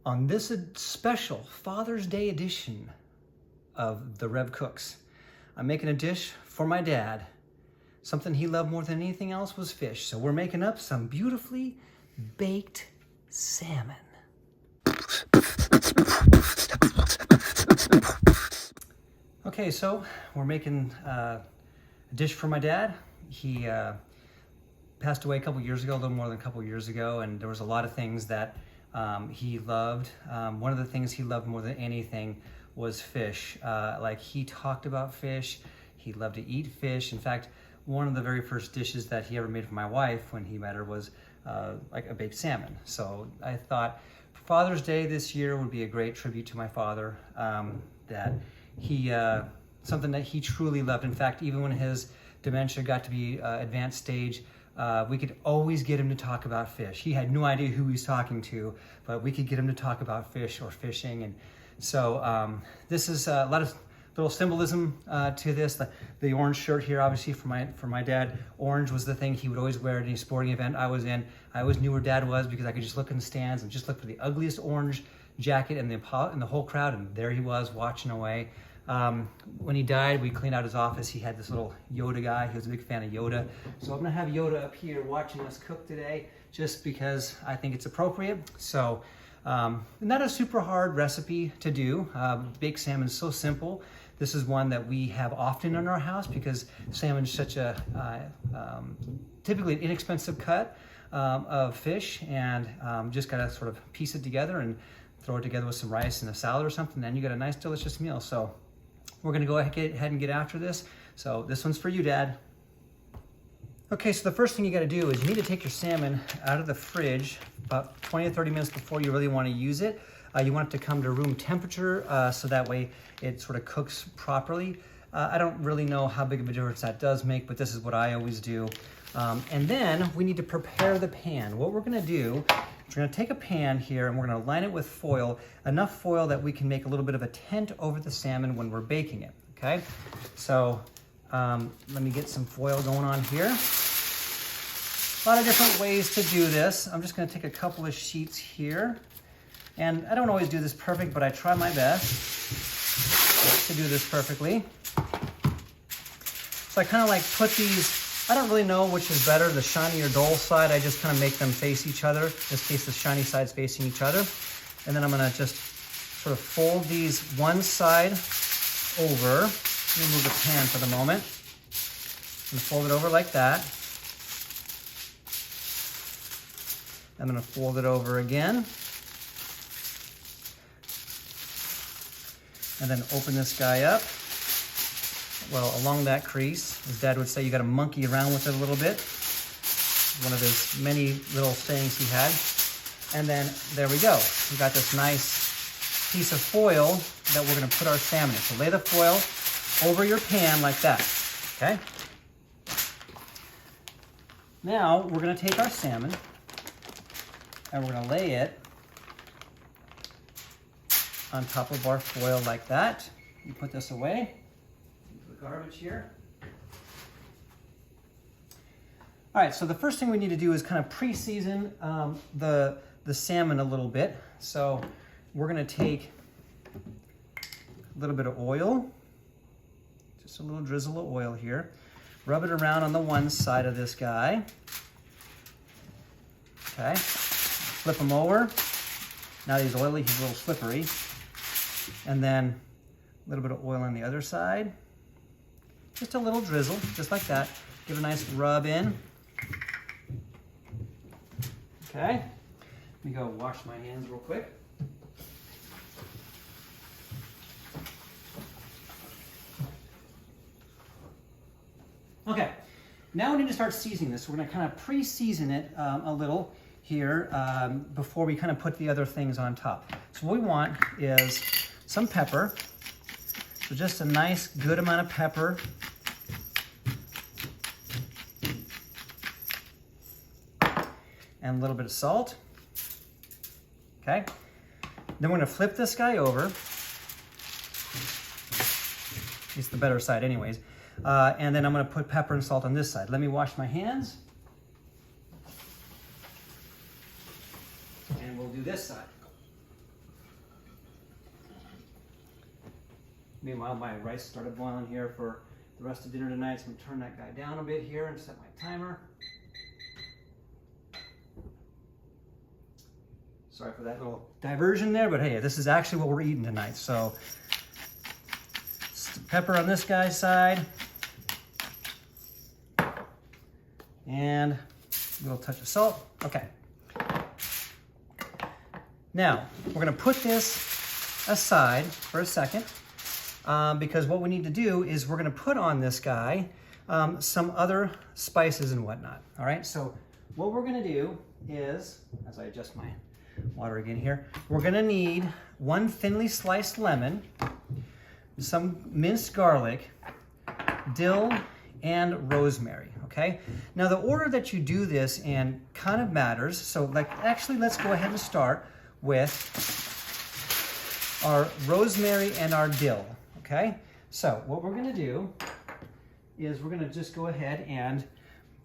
On this special Father's Day edition of the Rev Cooks, I'm making a dish for my dad. Something he loved more than anything else was fish. So we're making up some beautifully baked salmon. Okay, so we're making a dish for my dad. He passed away a couple years ago, a little more than a couple years ago, and there was a lot of things that he loved. One of the things he loved more than anything was fish. Like, he talked about fish. He loved to eat fish. In fact, one of the very first dishes that he ever made for my wife when he met her was like a baked salmon. So I thought Father's Day this year would be a great tribute to my father, that he, something that he truly loved. In fact, even when his dementia got to be advanced stage, we could always get him to talk about fish. He had no idea who he was talking to, but we could get him to talk about fish or fishing. And so this is a lot of little symbolism to this. The orange shirt here, obviously for my dad, orange was the thing he would always wear at any sporting event I was in. I always knew where Dad was because I could just look in the stands and just look for the ugliest orange jacket in the whole crowd, and there he was watching away. When he died, we cleaned out his office. He had this little Yoda guy. He was a big fan of Yoda. So I'm gonna have Yoda up here watching us cook today, just because I think it's appropriate. So not a super hard recipe to do. Baked salmon is so simple. This is one that we have often in our house because salmon is such a typically an inexpensive cut of fish, and just gotta sort of piece it together and throw it together with some rice and a salad or something, then you got a nice, delicious meal. So we're gonna go ahead and get after this. So this one's for you, Dad. Okay, so the first thing you gotta do is you need to take your salmon out of the fridge about 20 to 30 minutes before you really wanna use it. You want it to come to room temperature, so that way it sort of cooks properly. I don't really know how big of a difference that does make, but this is what I always do. And then we need to prepare the pan. What we're gonna do, we're gonna take a pan here and we're gonna line it with foil, enough foil that we can make a little bit of a tent over the salmon when we're baking it, okay? So let me get some foil going on here. A lot of different ways to do this. I'm just gonna take a couple of sheets here. And I don't always do this perfect, but I try my best to do this perfectly. So I kind of like put these, I don't really know which is better, the shiny or dull side. I just kind of make them face each other. In this case, the shiny side's facing each other. And then I'm gonna just sort of fold these one side over. Let me move the pan for the moment. I'm gonna fold it over like that. I'm gonna fold it over again. And then open this guy up. Well, along that crease, as Dad would say, you gotta monkey around with it a little bit. One of his many little sayings he had. And then there we go. We got this nice piece of foil that we're gonna put our salmon in. So lay the foil over your pan like that, okay? Now, we're gonna take our salmon and we're gonna lay it on top of our foil like that. You put this away. The garbage here. All right, so the first thing we need to do is kind of pre-season the salmon a little bit. So we're gonna take a little bit of oil, just a little drizzle of oil here. Rub it around on the one side of this guy. Okay, flip him over. Now he's oily, he's a little slippery. And then a little bit of oil on the other side. Just a little drizzle, just like that. Give a nice rub in. Okay, let me go wash my hands real quick. Okay, now we need to start seasoning this. We're gonna kind of pre-season it a little here before we kind of put the other things on top. So what we want is some pepper. So just a nice, good amount of pepper. And a little bit of salt. Okay. Then we're gonna flip this guy over. It's the better side anyways. And then I'm gonna put pepper and salt on this side. Let me wash my hands. And we'll do this side. Meanwhile, my rice started boiling here for the rest of dinner tonight, so I'm gonna turn that guy down a bit here and set my timer. Sorry for that little diversion there, but hey, this is actually what we're eating tonight. So, pepper on this guy's side, and a little touch of salt. Okay. Now, we're gonna put this aside for a second because what we need to do is we're gonna put on this guy some other spices and whatnot. All right, so what we're gonna do is, as I adjust my water again here, we're gonna need 1 thinly sliced lemon, some minced garlic, dill, and rosemary, okay? Now the order that you do this in kind of matters. So actually let's go ahead and start with our rosemary and our dill, okay? So what we're gonna do is we're gonna just go ahead and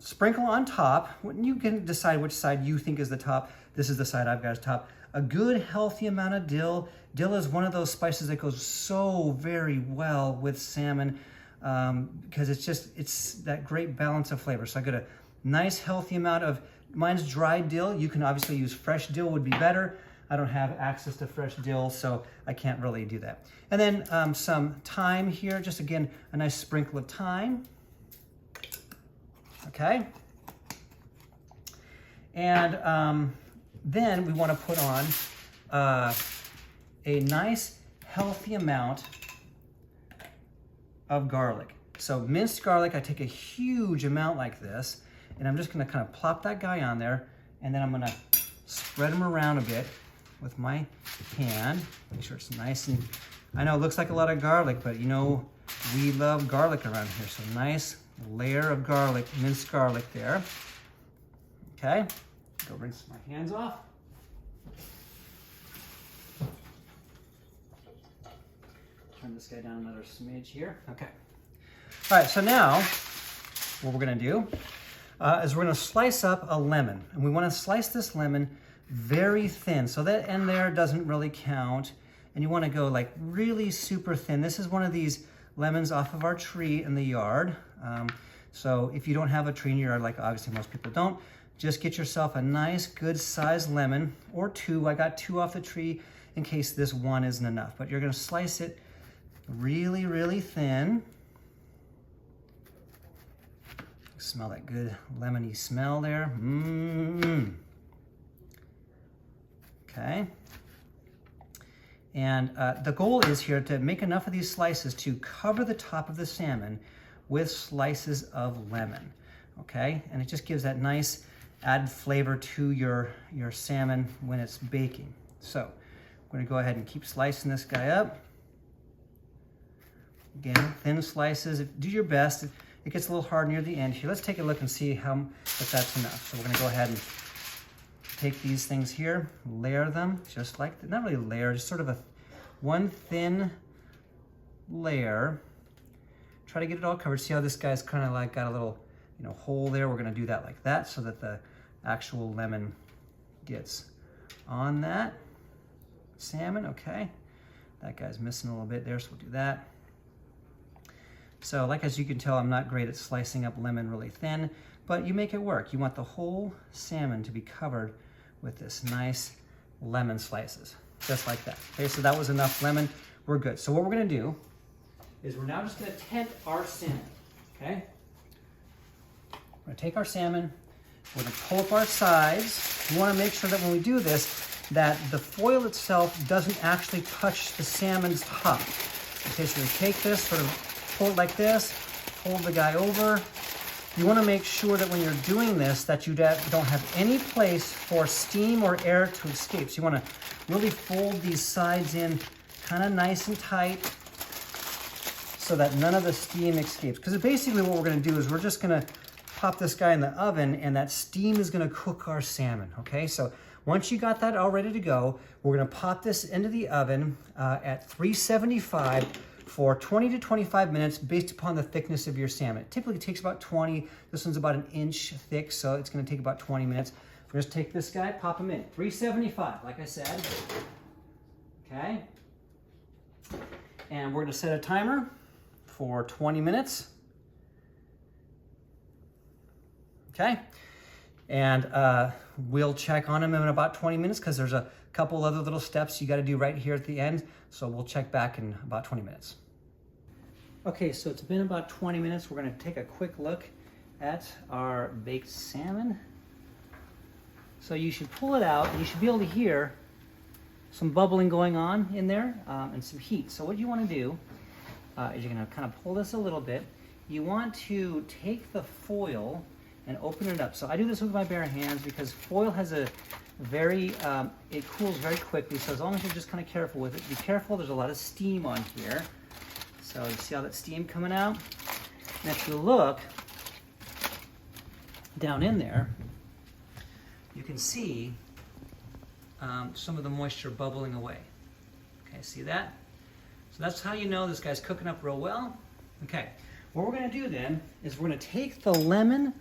sprinkle on top. You can decide which side you think is the top. This is the side I've got as top. A good healthy amount of dill. Dill is one of those spices that goes so very well with salmon because it's that great balance of flavor. So I got a nice healthy amount of, mine's dried dill. You can obviously use fresh dill, would be better. I don't have access to fresh dill, so I can't really do that. And then some thyme here, just again, a nice sprinkle of thyme. Okay. And then we want to put on a nice healthy amount of garlic. So minced garlic, I take a huge amount like this, and I'm just going to kind of plop that guy on there, and then I'm going to spread him around a bit with my hand. Make sure it's nice, and I know it looks like a lot of garlic, but you know, we love garlic around here. So nice layer of garlic, minced garlic there. Okay, go rinse my hands off. Turn this guy down another smidge here. Okay. All right, so now what we're gonna do is we're gonna slice up a lemon. And we wanna slice this lemon very thin. So that end there doesn't really count. And you wanna go like really super thin. This is one of these lemons off of our tree in the yard. So if you don't have a tree in your yard, like obviously most people don't, just get yourself a nice good sized lemon or 2. I got 2 off the tree in case this one isn't enough. But you're gonna slice it really, really thin. Smell that good lemony smell there. Okay. And the goal is here to make enough of these slices to cover the top of the salmon with slices of lemon. Okay, and it just gives that nice added flavor to your salmon when it's baking. So I'm going to go ahead and keep slicing this guy up. Again, thin slices. Do your best. It gets a little hard near the end here. Let's take a look and see if that's enough. So we're going to go ahead and take these things here, layer them just like that. Not really layer, just sort of one thin layer. Try to get it all covered. See how this guy's kind of like got a little, hole there. We're going to do that like that so that the actual lemon gets on that salmon. Okay, that guy's missing a little bit there, so we'll do that. So as you can tell, I'm not great at slicing up lemon really thin, but you make it work. You want the whole salmon to be covered with this nice lemon slices, just like that. Okay, so that was enough lemon. We're good. So what we're gonna do is we're now just gonna tent our salmon, okay? We're gonna take our salmon, we're gonna pull up our sides. You wanna make sure that when we do this, that the foil itself doesn't actually touch the salmon's top. Okay, so we take this, sort of pull it like this, hold the guy over. You want to make sure that when you're doing this that you don't have any place for steam or air to escape. So you want to really fold these sides in kind of nice and tight so that none of the steam escapes. Because basically what we're going to do is we're just going to pop this guy in the oven and that steam is going to cook our salmon, okay? So once you got that all ready to go, we're going to pop this into the oven at 375 for 20 to 25 minutes based upon the thickness of your salmon. It typically takes about 20. This one's about 1 inch thick, so it's going to take about 20 minutes. We're just take this guy, pop him in. 375, like I said. Okay. and we're gonna set a timer for 20 minutes. Okay, and we'll check on them in about 20 minutes because there's a couple other little steps you got to do right here at the end. So we'll check back in about 20 minutes. Okay, so it's been about 20 minutes. We're going to take a quick look at our baked salmon. So you should pull it out and you should be able to hear some bubbling going on in there and some heat. So what you want to do is you're going to kind of pull this a little bit. You want to take the foil and open it up. So I do this with my bare hands because foil has a very, it cools very quickly. So as long as you're just kind of careful with it, be careful, there's a lot of steam on here. So you see all that steam coming out? And if you look down in there, you can see some of the moisture bubbling away. Okay, see that? So that's how you know this guy's cooking up real well. Okay, what we're gonna do then is we're gonna take the lemon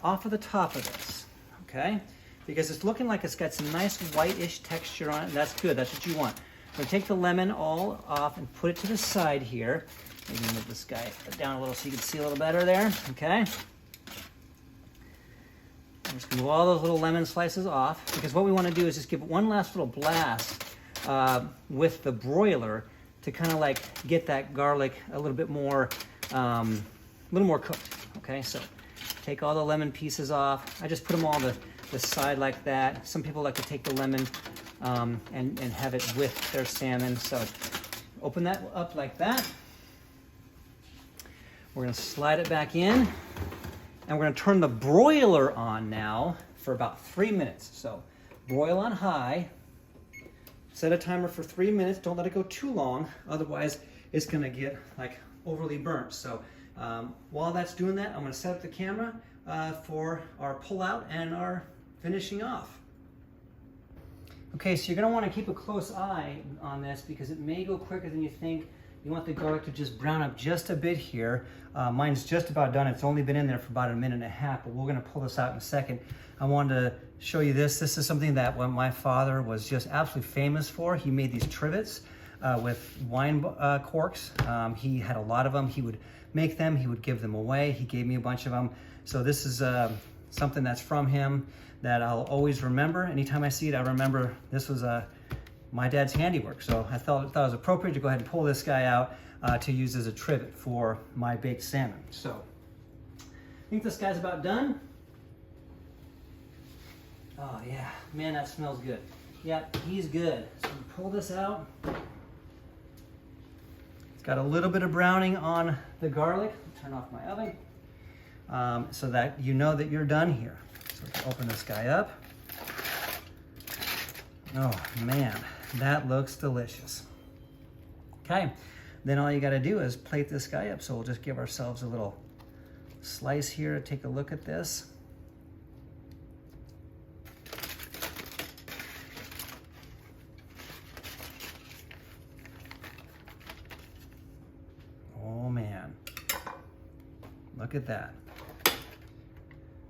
off of the top of this, okay? Because it's looking like it's got some nice whitish texture on it, and that's good, that's what you want. We're gonna take the lemon all off and put it to the side here. Maybe move this guy down a little so you can see a little better there, okay? I'm just gonna move all those little lemon slices off because what we wanna do is just give it one last little blast with the broiler to kind of like get that garlic a little bit more, cooked, okay? So take all the lemon pieces off. I just put them all on the side like that. Some people like to take the lemon and have it with their salmon. So open that up like that. We're gonna slide it back in and we're gonna turn the broiler on now for about 3 minutes. So broil on high, set a timer for 3 minutes. Don't let it go too long, otherwise it's gonna get like overly burnt. So while that's doing that, I'm gonna set up the camera for our pull-out and our finishing off. Okay, so you're gonna wanna keep a close eye on this because it may go quicker than you think. You want the garlic to just brown up just a bit here. Mine's just about done. It's only been in there for about 1.5 minutes, but we're gonna pull this out in a second. I wanted to show you this. This is something that my father was just absolutely famous for. He made these trivets with wine corks. He had a lot of them. He would make them, he would give them away. He gave me a bunch of them. So this is something that's from him that I'll always remember. Anytime I see it, I remember this was my dad's handiwork. So I thought it was appropriate to go ahead and pull this guy out to use as a trivet for my baked salmon. So I think this guy's about done. Oh yeah, man, that smells good. Yep, he's good. So we pull this out. It's got a little bit of browning on the garlic. Turn off my oven so that you know that you're done here. So we can open this guy up. Oh man, that looks delicious. Okay, then all you gotta do is plate this guy up. So we'll just give ourselves a little slice here to take a look at this. Oh man, look at that.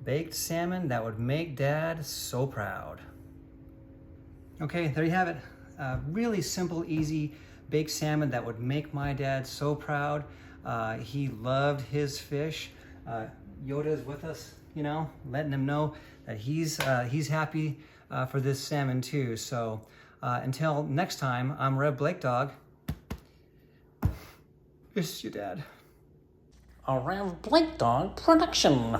Baked salmon that would make Dad so proud. Okay, there you have it. Really simple, easy baked salmon that would make my dad so proud. He loved his fish. Yoda is with us, you know, letting him know that he's happy for this salmon too. So until next time, I'm Rev Blake Dog. This is your dad. A Rev Blake Dog production.